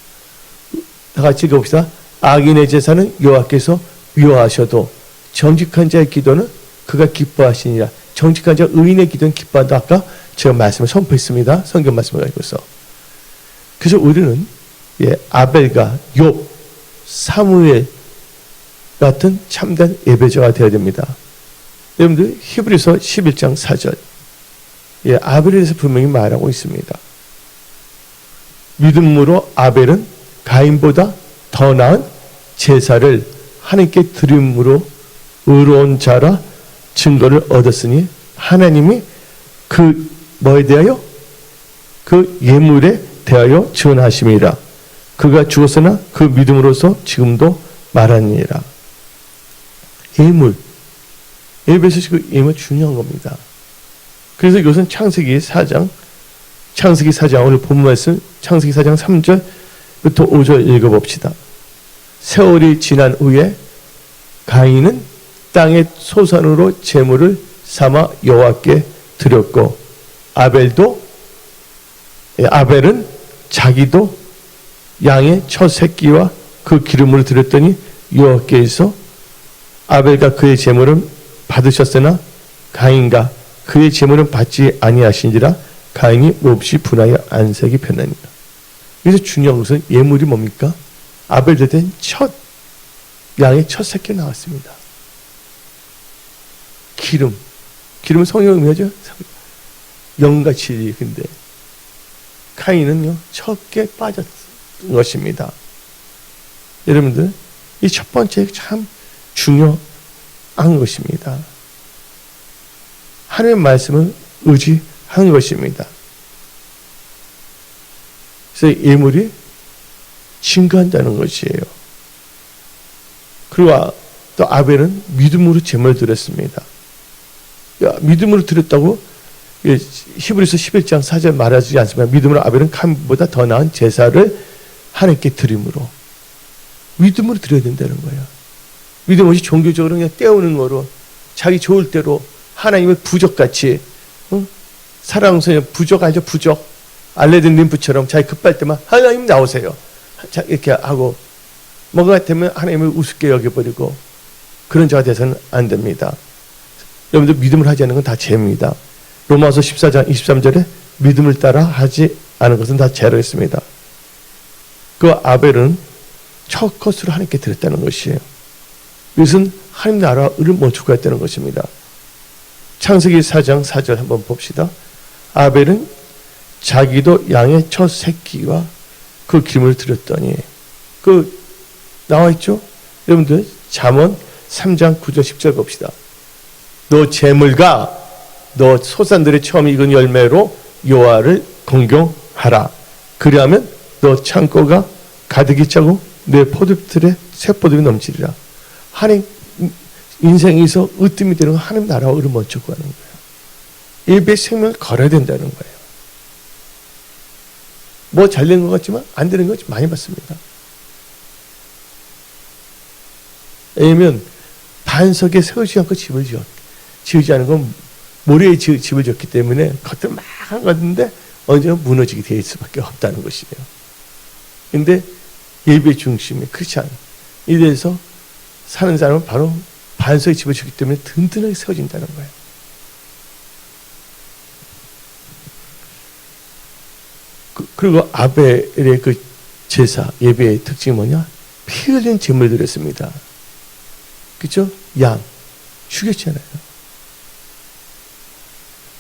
다 같이 읽어봅시다. 악인의 제사는 여호와께서 미워하셔도 정직한 자의 기도는 그가 기뻐하시니라. 정직한 자 의인의 기도는 기뻐한다. 아까 제가 말씀을 선포했습니다. 성경 말씀을 가지고서. 그래서 우리는 아벨과 욥, 사무엘 같은 참된 예배자가 되어야 됩니다. 여러분들 히브리서 11장 4절. 아벨에 대해서 분명히 말하고 있습니다. 믿음으로 아벨은 가인보다 더 나은 제사를 하나님께 드림으로 의로운 자라 증거를 얻었으니 하나님이 그 뭐에 대하여? 그 예물에 대하여 증언하심이라. 그가 죽었으나 그 믿음으로서 지금도 말하니라. 예물. 예배에서 그 예물 중요한 겁니다. 그래서 이것은 창세기 4장 오늘 본 말씀 창세기 4장 3절부터 5절 읽어봅시다. 세월이 지난 후에 가인은 땅의 소산으로 제물을 삼아 여호와께 드렸고 아벨은 자기도 양의 첫 새끼와 그 기름을 드렸더니 여호와께서 아벨과 그의 제물은 받으셨으나 가인과 그의 제물은 받지 아니하신지라 가인이 몹시 분하여 안색이 변하니라. 그래서 중요한 것은 예물이 뭡니까? 아벨 된 양의 첫 새끼 나왔습니다. 기름은 성령의 의미하죠. 영같이. 근데 가인은요 첫 개 빠졌던 것입니다. 여러분들 이 첫 번째 참 중요한 것입니다. 하나님의 말씀을 의지하는 것입니다. 그래서 예물이 증거한다는 것이에요. 그리고 또 아벨은 믿음으로 제물을 드렸습니다. 믿음으로 드렸다고 히브리서 11장 4절 말하지 않습니까? 믿음으로 아벨은 가인보다 더 나은 제사를 하나님께 드림으로. 믿음으로 드려야 된다는 거예요. 믿음 없이 종교적으로 그냥 때우는 거로 자기 좋을 대로 하나님을 부적같이 사랑스러운 부적 알죠? 부적. 알레든 림프처럼 자기 급할 때만 하나님 나오세요. 자, 이렇게 하고 뭔가 되면 하나님을 우습게 여겨버리고 그런 자가 돼서는 안 됩니다. 여러분들 믿음을 하지 않는 건 다 죄입니다. 로마서 14장 23절에 믿음을 따라 하지 않은 것은 다 죄로했습니다. 그 아벨은 첫 것으로 하나님께 드렸다는 것이에요. 이것은 하나님 나라를 멈추고 했다는 것입니다. 창세기 4장 4절 한번 봅시다. 아벨은 자기도 양의 첫 새끼와 그 기름을 드렸더니 나와 있죠? 여러분들 잠언 3장 9절 10절 봅시다. 너 재물과 너 소산들의 처음 익은 열매로 여호와를 공경하라. 그리하면 너 창고가 가득히 차고 내 포도틀에 새 포도가 넘치리라. 하나님 인생에서 으뜸이 되는 건 하나님 나라와 의를 먼저 구하는 거예요. 예배 생명을 걸어야 된다는 거예요. 뭐 잘 된 것 같지만 안 되는 거 많이 봤습니다. 왜냐면 반석에 세우지 않고 집을 지으지 않은 건 모래에 집을 지었기 때문에 겉을 막 한 건데 언제나 무너지게 될 수밖에 없다는 것이에요. 근데 예배 중심의 크리스찬 이 대해서 사는 사람은 바로 반석에 집을 지기 때문에 든든하게 세워진다는 거예요. 그리고 아벨의 그 제사 예배의 특징이 뭐냐? 피 흘린 제물을 드렸습니다. 그렇죠? 양 죽였잖아요.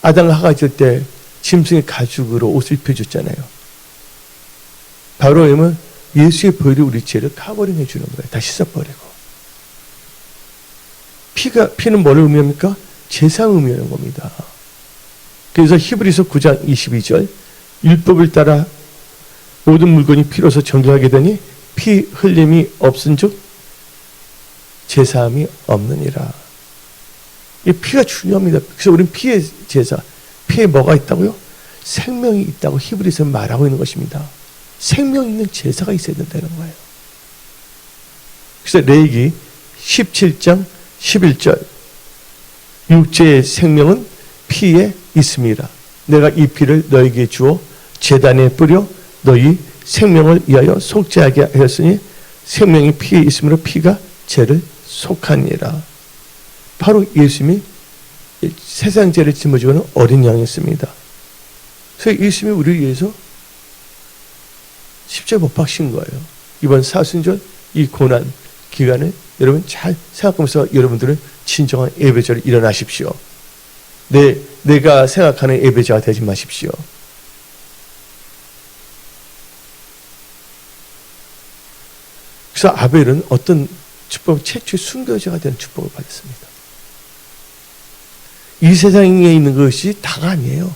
아담과 하가 질 때 짐승의 가죽으로 옷을 입혀줬잖아요. 바로 이면 예수의 보혈이 우리 죄를 커버링해 주는 거예요. 다 씻어버리고. 피는 뭐를 의미합니까? 제사를 의미하는 겁니다. 그래서 히브리서 9장 22절 율법을 따라 모든 물건이 피로서 정결하게 되니 피 흘림이 없은즉 제사함이 없느니라. 이 피가 중요합니다. 그래서 우리는 피의 제사, 피에 뭐가 있다고요? 생명이 있다고 히브리서는 말하고 있는 것입니다. 생명 있는 제사가 있어야 된다는 거예요. 그래서 레위기 17장 11절 육체의 생명은 피에 있음이라. 내가 이 피를 너에게 주어 제단에 뿌려 너희 생명을 위하여 속죄하게 하였으니 생명이 피에 있으므로 피가 죄를 속하니라. 바로 예수님이 세상 죄를 짊어지고는 어린 양이었습니다. 그래서 예수님이 우리를 위해서 십자가에 못 박힌 거예요. 이번 사순절 이 고난 기간에 여러분 잘 생각하면서 여러분들은 진정한 예배자로 일어나십시오. 내가 생각하는 예배자가 되지 마십시오. 그래서 아벨은 어떤 축복, 최초의 순교자가 되는 축복을 받았습니다. 이 세상에 있는 것이 다가 아니에요.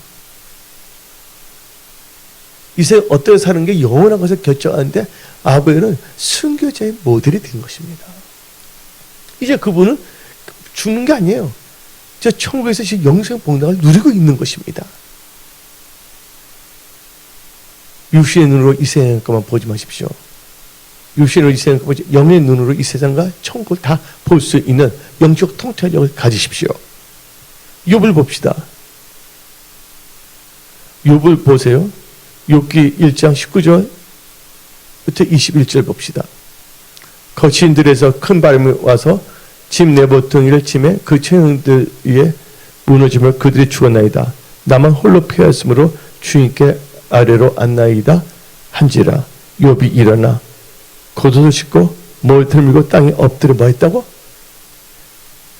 이 세상 어떻게 사는 게 영원한 것을 결정하는데 아벨은 순교자의 모델이 된 것입니다. 이제 그분은 죽는 게 아니에요. 저 천국에서 영생 복락을 누리고 있는 것입니다. 육신의 눈으로 이 세상 것만 보지 마십시오. 육신의 눈으로 이 세상 것 보지 영의 눈으로 이 세상과 천국을 다 볼 수 있는 영적 통찰력을 가지십시오. 욥을 봅시다. 욥을 보세요. 욥기 1장 19절부터 21절 봅시다. 거친 들에서 큰 바람이 와서 집 내보퉁이를 치매 그 처형들 위에 무너지며 그들이 죽었나이다. 나만 홀로 피하였으므로 주인께 아래로 앉나이다 한지라. 욥이 일어나 겉옷을 씻고 몸을 들밀고 땅에 엎드려 뭐 했다고?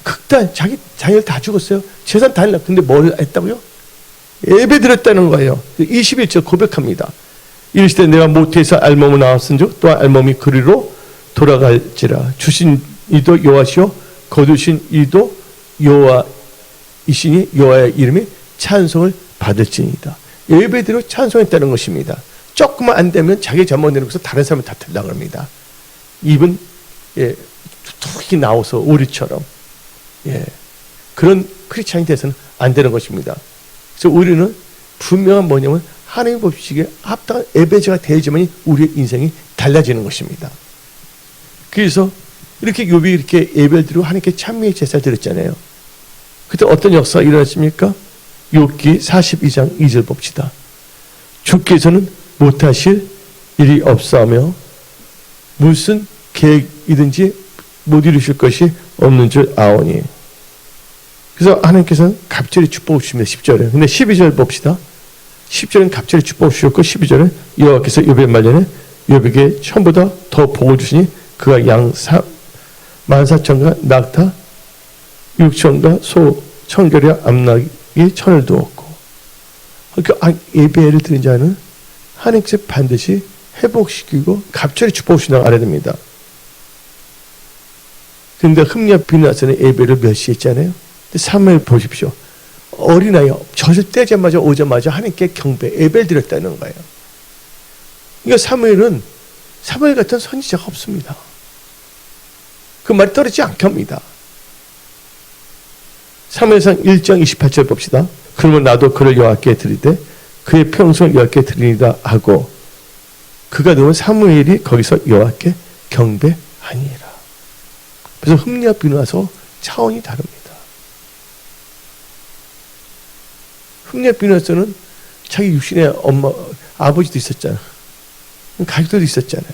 극단 자기를 다 죽었어요. 재산 다 했나? 근데 뭘 했다고요? 예배 드렸다는 거예요. 21절 고백합니다. 이르시되 내가 모태에서 알몸을 나왔은즉 또한 알몸이 그리로 돌아갈지라. 주신 이도 여호와시요 거두신 이도 여호와이시니 여호와의 이름이 찬송을 받을지니이다. 예배대로 찬송했다는 것입니다. 조금만 안 되면 자기 잘못내는 것을 다른 사람을 탓하려고 합니다. 입은 툭이 나와서 오리처럼 그런 크리스찬이 돼서는 안 되는 것입니다. 그래서 우리는 분명한 뭐냐면 하나님 법칙에 합당한 예배자가 되어야지만 우리의 인생이 달라지는 것입니다. 그래서 이렇게 욥이 이렇게 예배를 드리고 하나님께 찬미의 제사를 드렸잖아요. 그때 어떤 역사가 일어났습니까? 욥기 42장 2절 봅시다. 주께서는 못하실 일이 없사하며 무슨 계획이든지 못 이루실 것이 없는 줄 아오니. 그래서 하나님께서는 갑절히 축복을 주십니다. 10절에. 근데 12절 봅시다. 10절은 갑절히 축복을 주셨고 12절은 여호와께서 욥의 말년에 욥에게 처음보다 더 복을 주시니 그가 양 14,000과 낙타 6,000과 소 1,000결의 암낙이 1,000을 두었고. 그러니까 예배를 드린 자는 하나님께서 반드시 회복시키고 갑절히 축복을 주신다고 알아야 됩니다. 그런데 흠냐 비나선의 예배를 몇 시에 했잖아요. 사무엘 보십시오. 어린아이 젖을 떼자마자 오자마자 하나님께 경배 예배를 드렸다는 거예요. 그러니까 사무엘 같은 선지자가 없습니다. 그 말이 떨어지지 않게 합니다. 사무엘상 1장 28절 봅시다. 그러면 나도 그를 여호와께 드리되 그의 평소를 여호와께 드리리다 하고 그가 되면 사무엘이 거기서 여호와께 경배하니라. 그래서 흠리와 비누와서 차원이 다릅니다. 흠리와 비누와서는 자기 육신의 엄마, 아버지도 있었잖아. 가족들도 있었잖아요.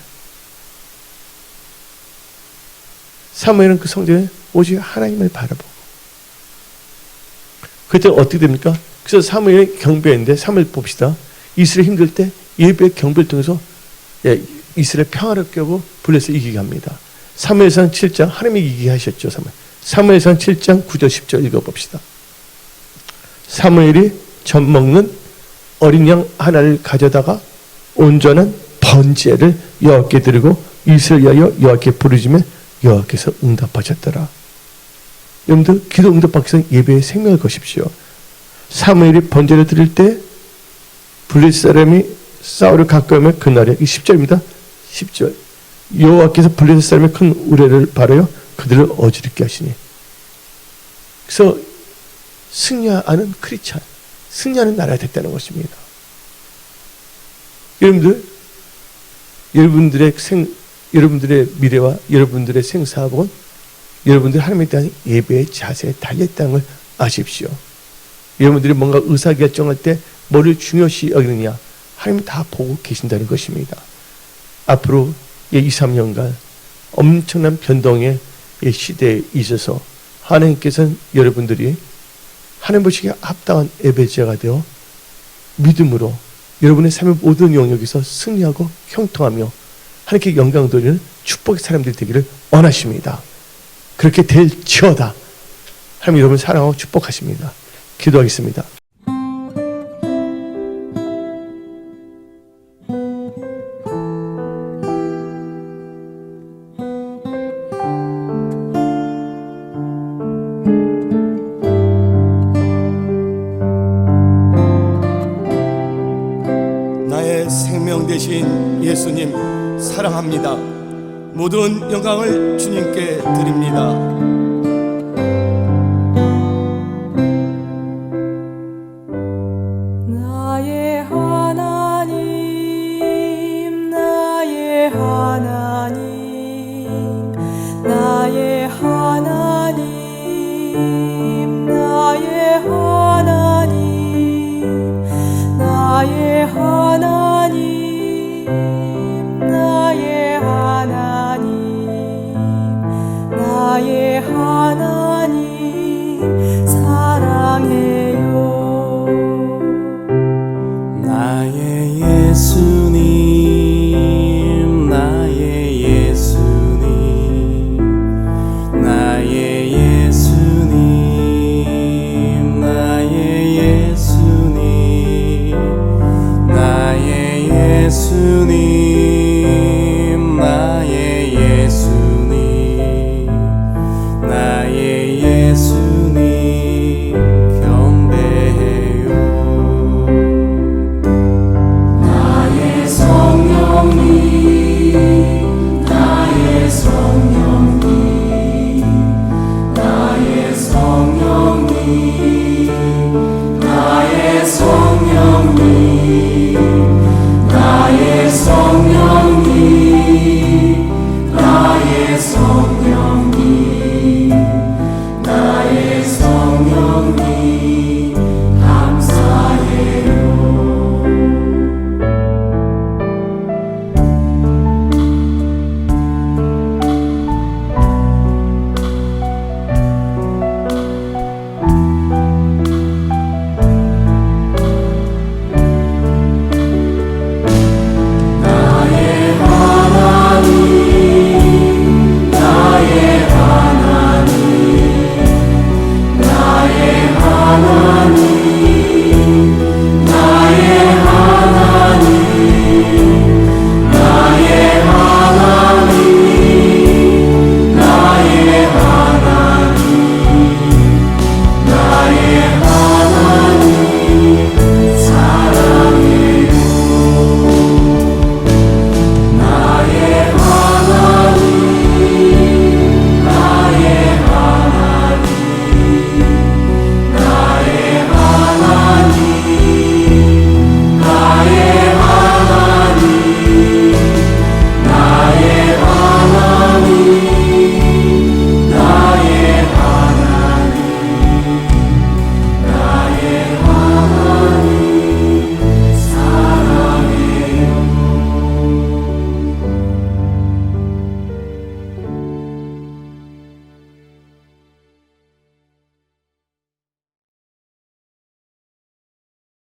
사무엘은 그 성전에 오직 하나님을 바라보고. 그때 어떻게 됩니까? 그래서 사무엘이 경배했는데, 사무엘 봅시다. 이스라엘 힘들 때 예배의 경배를 통해서 이스라엘 평화롭게 하고 블레셋 이기게 합니다. 사무엘상 7장 하나님이 이기게 하셨죠. 사무엘상 7장 9절 10절 읽어봅시다. 사무엘이 젖 먹는 어린 양 하나를 가져다가 온전한 번제를 여호와께 드리고 이스라엘 위하여 여호와께 부르짖으며 여호와께서 응답하셨더라. 여러분들 기도 응답받기 위해서 예배에 생명을 거십시오. 사무엘이 번제를 드릴 때 블레셋 사람이 사울을 가까이 오면 그날에 10절입니다. 10절 여호와께서 블레셋 사람의 큰 우레를 바라여 그들을 어지럽게 하시니. 그래서 승리하는 크리스찬, 승리하는 나라가 됐다는 것입니다. 여러분들의 미래와 여러분들의 생사복은 여러분들이 하나님에 대한 예배의 자세에 달려있다는 걸 아십시오. 여러분들이 뭔가 의사결정할 때 뭐를 중요시 여기느냐, 하나님은 다 보고 계신다는 것입니다. 앞으로 2, 3년간 엄청난 변동의 시대에 있어서 하나님께서는 여러분들이 하나님 보시기에 합당한 예배자가 되어 믿음으로 여러분의 삶의 모든 영역에서 승리하고 형통하며 하나님께 영광 돌리는 축복의 사람들이 되기를 원하십니다. 그렇게 될지어다. 하나님 여러분 사랑하고 축복하십니다. 기도하겠습니다.
나의 생명 되신 예수님 사랑합니다. 모든 영광을 주님께 드립니다.
나의 하나님, 나의 하나님, 나의 하나님, 나의 하나님, 나의 하나님, 나의 하나님, 나의 하나님 사랑해요.
나의 예수님, 나의 예수님, 나의 예수님, 나의 예수님, 나의 예수님, 나의 예수님, 나의 예수님 경배해요. 나의 성령님, 나의 성령님, 나의 성령님, 나의 성령님,